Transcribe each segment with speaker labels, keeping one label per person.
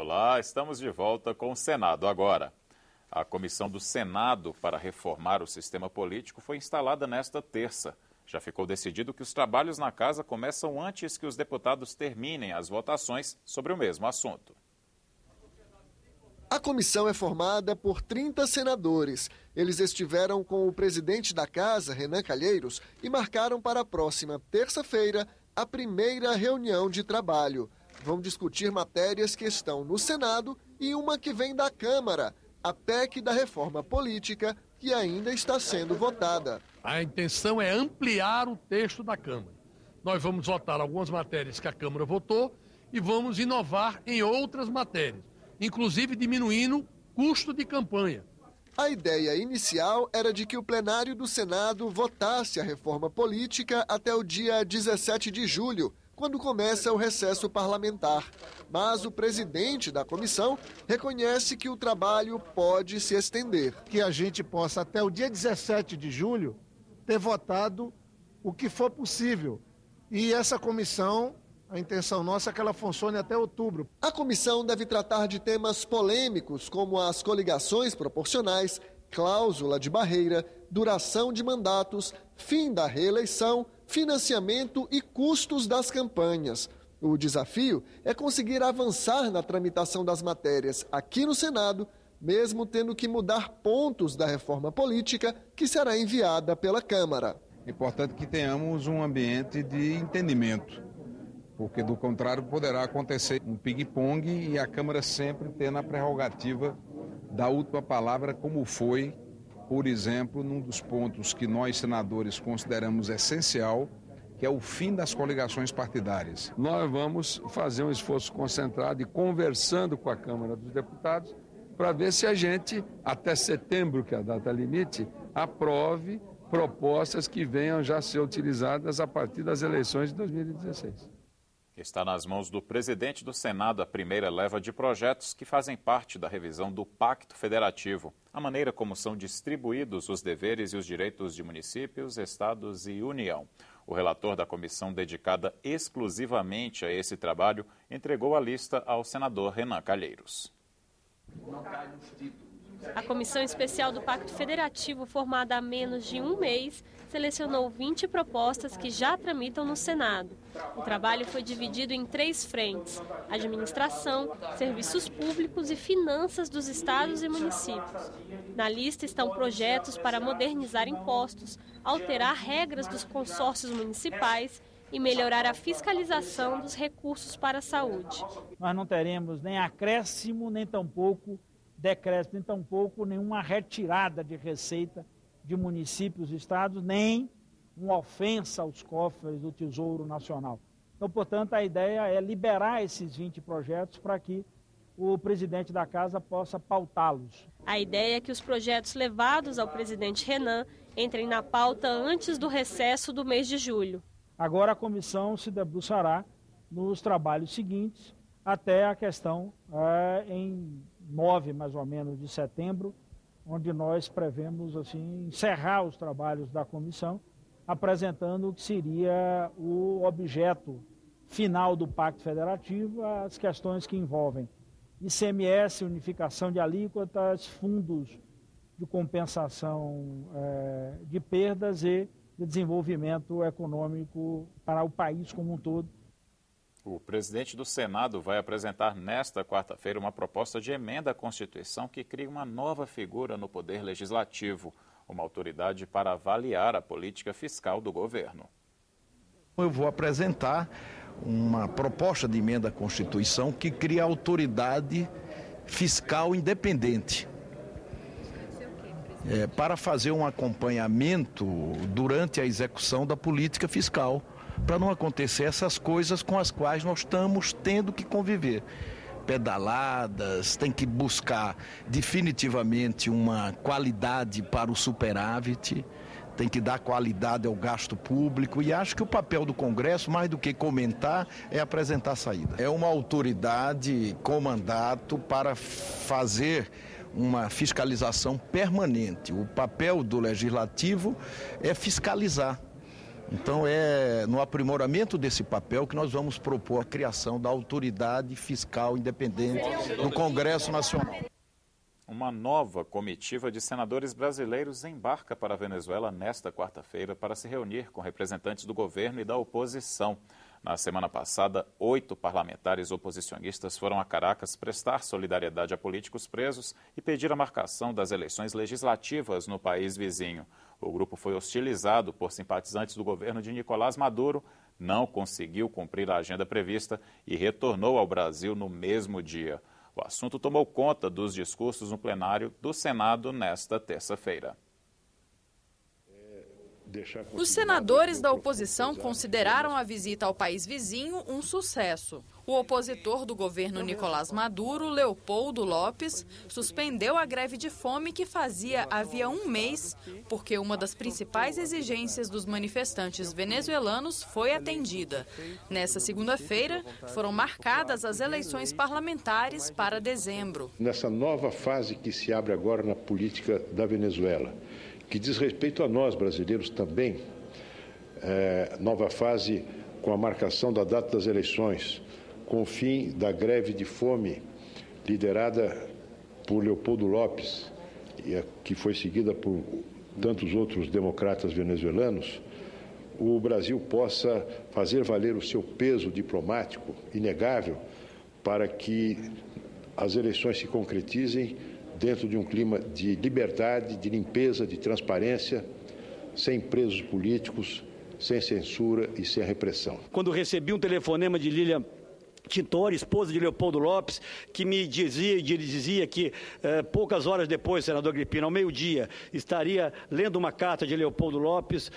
Speaker 1: Olá, estamos de volta com o Senado agora. A Comissão do Senado para reformar o sistema político foi instalada nesta terça. Já ficou decidido que os trabalhos na casa começam antes que os deputados terminem as votações sobre o mesmo assunto.
Speaker 2: A comissão é formada por 30 senadores. Eles estiveram com o presidente da casa, Renan Calheiros, e marcaram para a próxima terça-feira a primeira reunião de trabalho. Vão discutir matérias que estão no Senado e uma que vem da Câmara, a PEC da reforma política, que ainda está sendo votada.
Speaker 3: A intenção é ampliar o texto da Câmara. Nós vamos votar algumas matérias que a Câmara votou e vamos inovar em outras matérias, inclusive diminuindo custo de campanha.
Speaker 2: A ideia inicial era de que o plenário do Senado votasse a reforma política até o dia 17 de julho, quando começa o recesso parlamentar. Mas o presidente da comissão reconhece que o trabalho pode se estender.
Speaker 4: Que a gente possa, até o dia 17 de julho, ter votado o que for possível. E essa comissão, a intenção nossa é que ela funcione até outubro.
Speaker 2: A comissão deve tratar de temas polêmicos, como as coligações proporcionais, cláusula de barreira, duração de mandatos, fim da reeleição, financiamento e custos das campanhas. O desafio é conseguir avançar na tramitação das matérias aqui no Senado, mesmo tendo que mudar pontos da reforma política que será enviada pela Câmara.
Speaker 5: É importante que tenhamos um ambiente de entendimento, porque do contrário poderá acontecer um ping-pong e a Câmara sempre tendo a prerrogativa da última palavra, como foi, por exemplo, num dos pontos que nós senadores consideramos essencial, que é o fim das coligações partidárias.
Speaker 6: Nós vamos fazer um esforço concentrado e conversando com a Câmara dos Deputados para ver se a gente, até setembro, que é a data limite, aprove propostas que venham já ser utilizadas a partir das eleições de 2016.
Speaker 1: Está nas mãos do presidente do Senado a primeira leva de projetos que fazem parte da revisão do Pacto Federativo. A maneira como são distribuídos os deveres e os direitos de municípios, estados e União. O relator da comissão dedicada exclusivamente a esse trabalho entregou a lista ao senador Renan Calheiros.
Speaker 7: A Comissão Especial do Pacto Federativo, formada há menos de um mês, selecionou 20 propostas que já tramitam no Senado. O trabalho foi dividido em 3 frentes: administração, serviços públicos e finanças dos estados e municípios. Na lista estão projetos para modernizar impostos, alterar regras dos consórcios municipais e melhorar a fiscalização dos recursos para a saúde.
Speaker 8: Nós não teremos nem acréscimo, nem tampouco decréscimo, nem tampouco nenhuma retirada de receita de municípios e estados, nem uma ofensa aos cofres do Tesouro Nacional. Então, portanto, a ideia é liberar esses 20 projetos para que o presidente da casa possa pautá-los.
Speaker 7: A ideia é que os projetos levados ao presidente Renan entrem na pauta antes do recesso do mês de julho.
Speaker 8: Agora a comissão se debruçará nos trabalhos seguintes até a questão em 9, mais ou menos, de setembro, onde nós prevemos assim, encerrar os trabalhos da comissão, apresentando o que seria o objeto final do Pacto Federativo, as questões que envolvem ICMS, unificação de alíquotas, fundos de compensação de perdas e de desenvolvimento econômico para o país como um todo.
Speaker 1: O presidente do Senado vai apresentar nesta quarta-feira uma proposta de emenda à Constituição que cria uma nova figura no Poder Legislativo, uma autoridade para avaliar a política fiscal do governo.
Speaker 9: Eu vou apresentar uma proposta de emenda à Constituição que cria autoridade fiscal independente para fazer um acompanhamento durante a execução da política fiscal, para não acontecer essas coisas com as quais nós estamos tendo que conviver. Pedaladas, tem que buscar definitivamente uma qualidade para o superávit, tem que dar qualidade ao gasto público, e acho que o papel do Congresso, mais do que comentar, é apresentar a saída. É uma autoridade com mandato para fazer uma fiscalização permanente. O papel do Legislativo é fiscalizar. Então é no aprimoramento desse papel que nós vamos propor a criação da autoridade fiscal independente do Congresso Nacional.
Speaker 1: Uma nova comitiva de senadores brasileiros embarca para a Venezuela nesta quarta-feira para se reunir com representantes do governo e da oposição. Na semana passada, 8 parlamentares oposicionistas foram a Caracas prestar solidariedade a políticos presos e pedir a marcação das eleições legislativas no país vizinho. O grupo foi hostilizado por simpatizantes do governo de Nicolás Maduro, não conseguiu cumprir a agenda prevista e retornou ao Brasil no mesmo dia. O assunto tomou conta dos discursos no plenário do Senado nesta terça-feira.
Speaker 10: Os senadores da oposição consideraram a visita ao país vizinho um sucesso. O opositor do governo Nicolás Maduro, Leopoldo Lopes, suspendeu a greve de fome que fazia havia um mês, porque uma das principais exigências dos manifestantes venezuelanos foi atendida. Nessa segunda-feira, foram marcadas as eleições parlamentares para dezembro.
Speaker 11: Nessa nova fase que se abre agora na política da Venezuela, que diz respeito a nós brasileiros também, nova fase com a marcação da data das eleições, com o fim da greve de fome liderada por Leopoldo Lopes, que foi seguida por tantos outros democratas venezuelanos, o Brasil possa fazer valer o seu peso diplomático inegável para que as eleições se concretizem dentro de um clima de liberdade, de limpeza, de transparência, sem presos políticos, sem censura e sem repressão.
Speaker 12: Quando recebi um telefonema de Lília Tintori, esposa de Leopoldo Lopes, que me dizia que poucas horas depois, senador Agripino, ao meio-dia, estaria lendo uma carta de Leopoldo Lopes,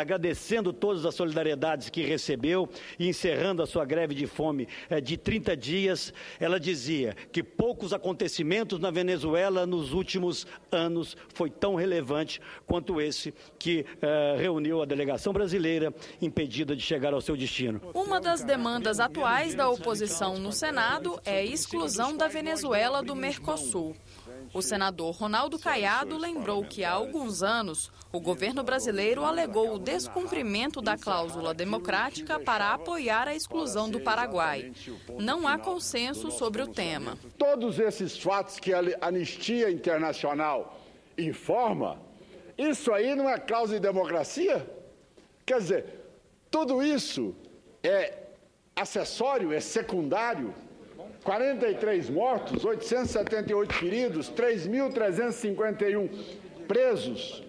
Speaker 12: agradecendo todas as solidariedades que recebeu e encerrando a sua greve de fome de 30 dias. Ela dizia que poucos acontecimentos na Venezuela nos últimos anos foi tão relevante quanto esse que reuniu a delegação brasileira impedida de chegar ao seu destino.
Speaker 10: Uma das demandas atuais da oposição no Senado é a exclusão da Venezuela do Mercosul. O senador Ronaldo Caiado lembrou que há alguns anos o governo brasileiro alegou o descumprimento da cláusula democrática para apoiar a exclusão do Paraguai. Não há consenso sobre o tema.
Speaker 13: Todos esses fatos que a Anistia Internacional informa, isso aí não é cláusula de democracia? Quer dizer, tudo isso é acessório, é secundário. 43 mortos, 878 feridos, 3.351 presos.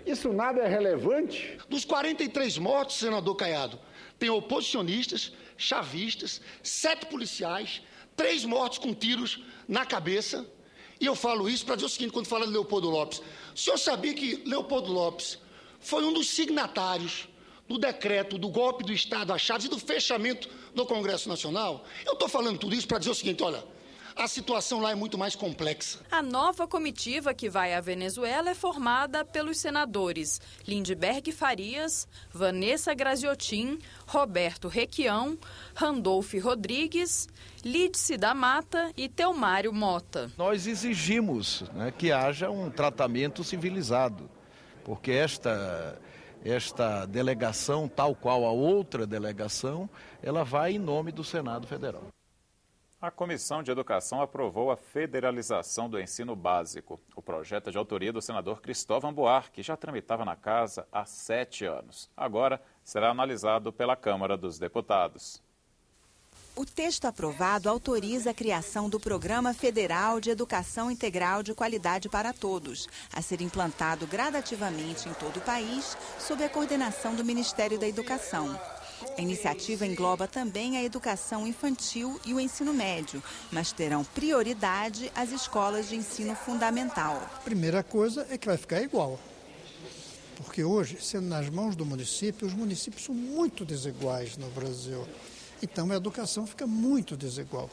Speaker 13: Isso nada é relevante?
Speaker 14: Dos 43 mortos, senador Caiado, tem oposicionistas, chavistas, 7 policiais, 3 mortos com tiros na cabeça. E eu falo isso para dizer o seguinte, quando fala de Leopoldo Lopes. O senhor sabia que Leopoldo Lopes foi um dos signatários do decreto do golpe do Estado a Chaves e do fechamento do Congresso Nacional? Eu estou falando tudo isso para dizer o seguinte, olha, a situação lá é muito mais complexa.
Speaker 10: A nova comitiva que vai à Venezuela é formada pelos senadores Lindbergh Farias, Vanessa Graziotin, Roberto Requião, Randolfo Rodrigues, Lídice da Mata e Telmário Mota.
Speaker 9: Nós exigimos, né, que haja um tratamento civilizado, porque esta delegação, tal qual a outra delegação, ela vai em nome do Senado Federal.
Speaker 1: A Comissão de Educação aprovou a federalização do ensino básico. O projeto é de autoria do senador Cristóvão Buarque, que já tramitava na casa há 7 anos. Agora será analisado pela Câmara dos Deputados.
Speaker 15: O texto aprovado autoriza a criação do Programa Federal de Educação Integral de Qualidade para Todos, a ser implantado gradativamente em todo o país, sob a coordenação do Ministério da Educação. A iniciativa engloba também a educação infantil e o ensino médio, mas terão prioridade as escolas de ensino fundamental.
Speaker 16: A primeira coisa é que vai ficar igual, porque hoje, sendo nas mãos do município, os municípios são muito desiguais no Brasil. Então, a educação fica muito desigual.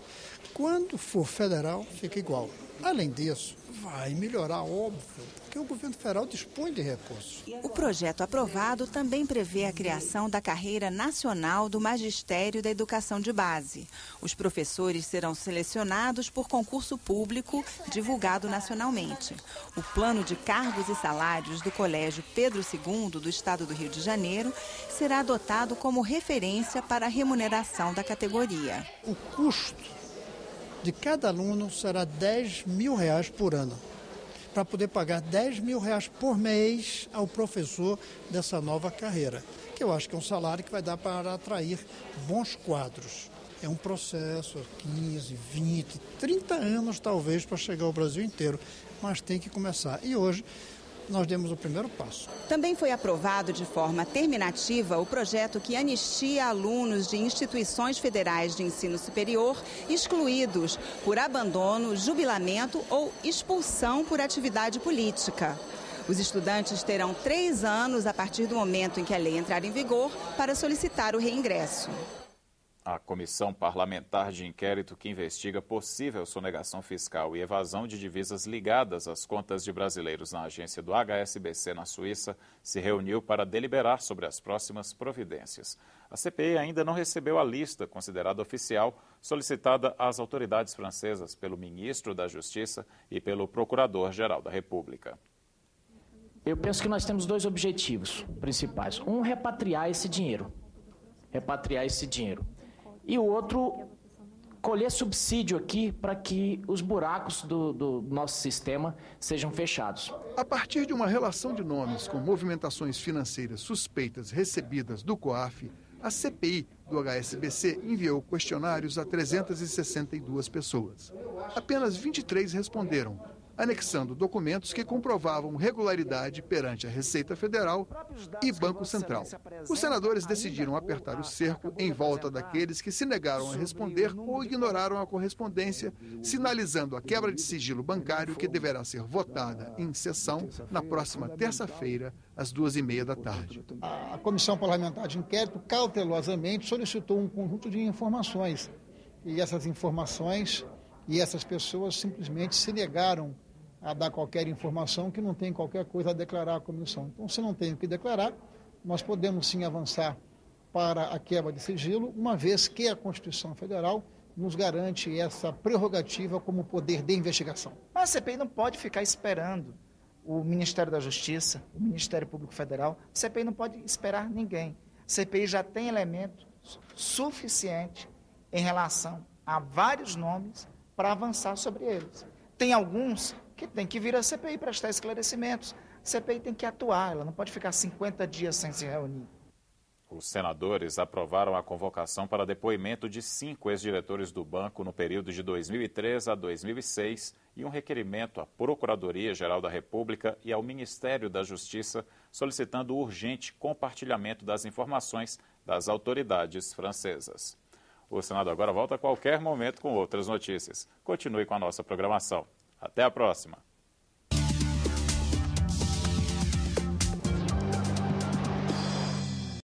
Speaker 16: Quando for federal, fica igual. Além disso, vai melhorar, óbvio, porque o governo federal dispõe de recursos.
Speaker 15: O projeto aprovado também prevê a criação da carreira nacional do Magistério da Educação de Base. Os professores serão selecionados por concurso público divulgado nacionalmente. O plano de cargos e salários do Colégio Pedro II do Estado do Rio de Janeiro será adotado como referência para a remuneração da categoria.
Speaker 16: O custo de cada aluno será R$10 mil por ano, para poder pagar R$10 mil por mês ao professor dessa nova carreira, que eu acho que é um salário que vai dar para atrair bons quadros. É um processo, 15, 20, 30 anos talvez para chegar ao Brasil inteiro, mas tem que começar. E hoje nós demos o primeiro passo.
Speaker 15: Também foi aprovado de forma terminativa o projeto que anistia alunos de instituições federais de ensino superior excluídos por abandono, jubilamento ou expulsão por atividade política. Os estudantes terão 3 anos a partir do momento em que a lei entrar em vigor para solicitar o reingresso.
Speaker 1: A Comissão Parlamentar de Inquérito que investiga possível sonegação fiscal e evasão de divisas ligadas às contas de brasileiros na agência do HSBC na Suíça se reuniu para deliberar sobre as próximas providências. A CPI ainda não recebeu a lista considerada oficial solicitada às autoridades francesas pelo ministro da Justiça e pelo Procurador-Geral da República.
Speaker 17: Eu penso que nós temos 2 objetivos principais. Um, repatriar esse dinheiro. E o outro, colher subsídio aqui para que os buracos do nosso sistema sejam fechados.
Speaker 18: A partir de uma relação de nomes com movimentações financeiras suspeitas recebidas do COAF, a CPI do HSBC enviou questionários a 362 pessoas. Apenas 23 responderam, anexando documentos que comprovavam regularidade perante a Receita Federal e Banco Central. Os senadores decidiram apertar o cerco em volta daqueles que se negaram a responder ou ignoraram a correspondência, sinalizando a quebra de sigilo bancário que deverá ser votada em sessão na próxima terça-feira, às 2h30 da tarde.
Speaker 19: A Comissão Parlamentar de Inquérito cautelosamente solicitou um conjunto de informações e essas informações e essas pessoas simplesmente se negaram a dar qualquer informação que não tem qualquer coisa a declarar à comissão. Então, se não tem o que declarar, nós podemos sim avançar para a quebra de sigilo, uma vez que a Constituição Federal nos garante essa prerrogativa como poder de investigação.
Speaker 20: A CPI não pode ficar esperando o Ministério da Justiça, o Ministério Público Federal. A CPI não pode esperar ninguém. A CPI já tem elementos suficientes em relação a vários nomes para avançar sobre eles. Tem alguns que tem que vir à CPI prestar esclarecimentos. A CPI tem que atuar, ela não pode ficar 50 dias sem se reunir.
Speaker 1: Os senadores aprovaram a convocação para depoimento de 5 ex-diretores do banco no período de 2003 a 2006 e um requerimento à Procuradoria-Geral da República e ao Ministério da Justiça solicitando o urgente compartilhamento das informações das autoridades francesas. O Senado agora volta a qualquer momento com outras notícias. Continue com a nossa programação. Até a próxima!